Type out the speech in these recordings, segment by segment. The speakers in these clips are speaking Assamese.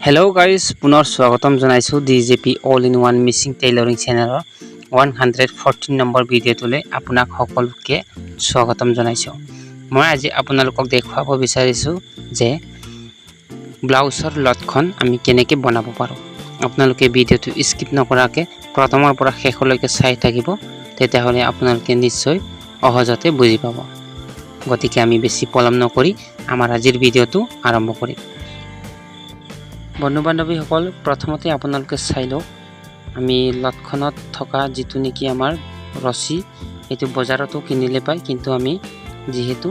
Hello guys, পুনৰ স্বাগতম জনাইছো DJP All in One Missing Tailoring চেনেলৰ 114 নম্বৰ ভিডিঅ'টোলৈ আপোনাক সকলোকে স্বাগতম জনাইছো। মই আজি আপোনালোকক দেখুৱাব বিচাৰিছো যে ব্লাউজৰ লটখন আমি কেনেকৈ বনাব পাৰো। আপোনালোকে ভিডিঅ'টো স্কিপ নকৰাকৈ প্ৰথমৰ পৰা শেষলৈকে চাই থাকিব, তেতিয়াহ'লে আপোনালোকে নিশ্চয় সহজতে বুজি পাব। গতিকে আমি বেছি পলম নকৰি আমাৰ আজিৰ ভিডিঅ'টো আৰম্ভ কৰিম। বন্ধু বান্ধৱীসকল, প্ৰথমতে আপোনালোকে চাই লওক আমি লটখনত থকা যিটো নেকি আমাৰ ৰছী, এইটো বজাৰতো কিনিলে পায়, কিন্তু আমি যেহেতু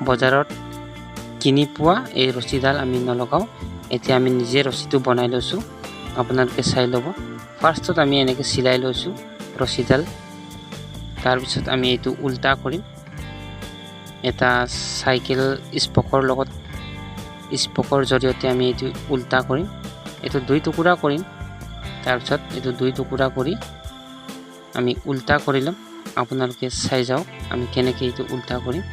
বজাৰত কিনি পোৱা এই ৰছীডাল আমি নলগাওঁ। এতিয়া আমি নিজে ৰছীটো বনাই লৈছোঁ। আপোনালোকে চাই ল'ব। ফাৰ্ষ্টত আমি এনেকৈ চিলাই লৈছোঁ ৰছীডাল। তাৰপিছত আমি এইটো উল্টা কৰিম। এটা চাইকেল স্পকৰ লগত স্পকৰ জৰিয়তে আমি এইটো উল্টা কৰিম। এইটো দুই টুকুৰা কৰিম। তাৰপিছত এইটো দুই টুকুৰা কৰি আমি উল্টা কৰি ল'ম। আপোনালোকে চাই যাওক আমি কেনেকৈ এইটো উল্টা কৰিম।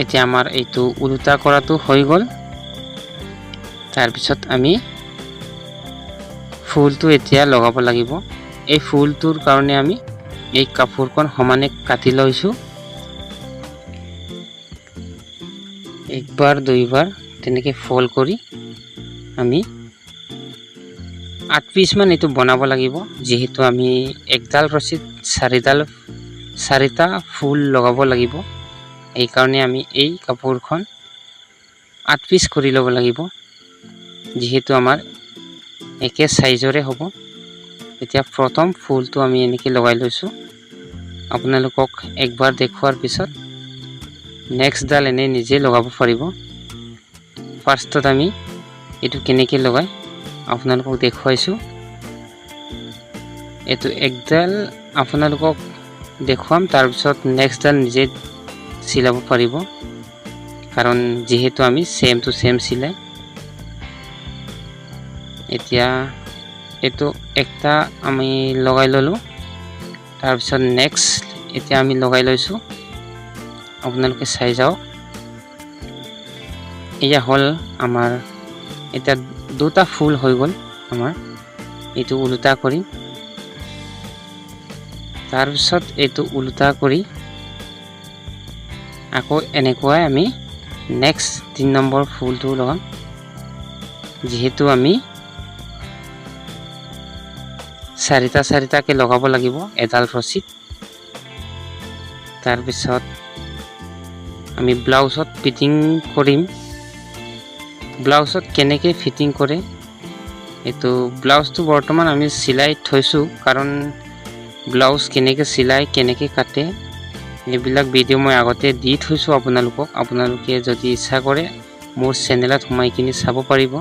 এতিয়া আমাৰ এইটো উল্টা কৰাটো হৈ গ'ল। তাৰপিছত আমি ফুলটো এতিয়া লগাব লাগিব। এই ফুলটোৰ কাৰণে আমি এই কাপোৰখন সমানে কাটি লৈছোঁ। একবাৰ দুইবাৰ তেনেকৈ ফল্ড কৰি আমি 8 পিচমান এইটো বনাব লাগিব। যিহেতু আমি একডাল ৰছীত চাৰিটা ফুল লগাব লাগিব, এইকাৰণে আমি এই কাপোৰখন 8 পিচ কৰি ল'ব লাগিব, যিহেতু আমাৰ একে সাইজৰে হ'ব। এতিয়া প্ৰথম ফুলটো আমি এনেকৈ লগাই লৈছোঁ। আপোনালোকক একবাৰ দেখুৱাৰ পিছত নেক্সটডাল এনে নিজে লগাব পাৰিব। ফাৰ্ষ্টত আমি এইটো কেনেকৈ লগাই আপোনালোকক দেখুৱাইছোঁ। এইটো একডাল আপোনালোকক দেখুৱাম, তাৰপিছত নেক্সটডাল নিজে চিলাব পাৰিব, কাৰণ যেহেতু আমি সেম টু সেম চিলাই। এতিয়া এইটো একটা আমি লগাই ল'লোঁ। তাৰপিছত নেক্সট এতিয়া আমি লগাই লৈছোঁ। আপোনালোকে চাই যাওক। এয়া হ'ল আমাৰ এতিয়া দুটা ফুল হৈ গ'ল আমাৰ। এইটো উল্টা কৰিম। তাৰপিছত এইটো উল্টা কৰি আকৌ এনেকুৱাই আমি নেক্সট 3 নম্বৰ ফুলটো লগাম। যেহেতু আমি চাৰিটাকৈ লগাব লাগিব এডাল ৰছীত। তাৰপিছত আমি ব্লাউজত ফিটিং কৰিম। ব্লাউজত কেনেকৈ ফিটিং কৰে, এইটো ব্লাউজটো বৰ্তমান আমি চিলাই থৈছোঁ, কাৰণ ব্লাউজ কেনেকৈ চিলাই কেনেকৈ কাটে এইবিলাক ভিডিঅ' মই আগতে দি থৈছোঁ আপোনালোকক। আপোনালোকে যদি ইচ্ছা কৰে মোৰ চেনেলত সোমাই কিনি চাব পাৰিব।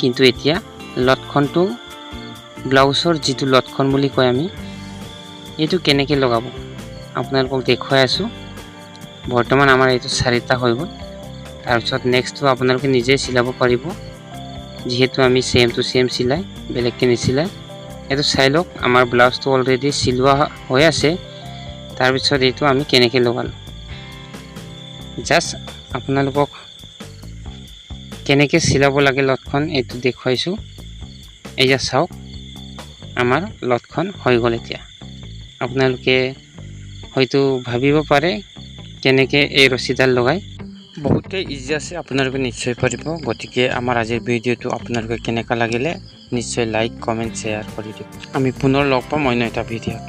কিন্তু এতিয়া লটখনটো ব্লাউজৰ যিটো লটখন বুলি কয় আমি, এইটো কেনেকৈ লগাব আপোনালোকক দেখুৱাই আছোঁ। বৰ্তমান আমাৰ এইটো 4টা হৈ গ'ল। তাৰপিছত নেক্সটটো আপোনালোকে নিজে চিলাব পাৰিব, যিহেতু আমি সেম টু সেম চিলাই, বেলেগকৈ নিচিলাই। এইটো চাই লওক আমাৰ ব্লাউজটো অলৰেডি চিলোৱা হৈ আছে। তাৰপিছত এইটো আমি কেনেকৈ লগালোঁ, জাষ্ট আপোনালোকক কেনেকৈ চিলাব লাগে লটখন এইটো দেখুৱাইছোঁ। এয়া চাওক আমাৰ লটখন হৈ গ'ল। এতিয়া আপোনালোকে হয়তো ভাবিব পাৰে কেনেকৈ এই ৰছীডাল লগাই বহুতে ইজি আছে আপোনালোকে নিশ্চয় পাৰিব গতিকে আমাৰ আজিৰ ভিডিঅ'টো আপোনালোকে কেনেকুৱা লাগিলে নিশ্চয় লাইক কমেন্ট শ্বেয়াৰ কৰি দিব আমি পুনৰ লগ পাম অন্য এটা ভিডিঅ'ত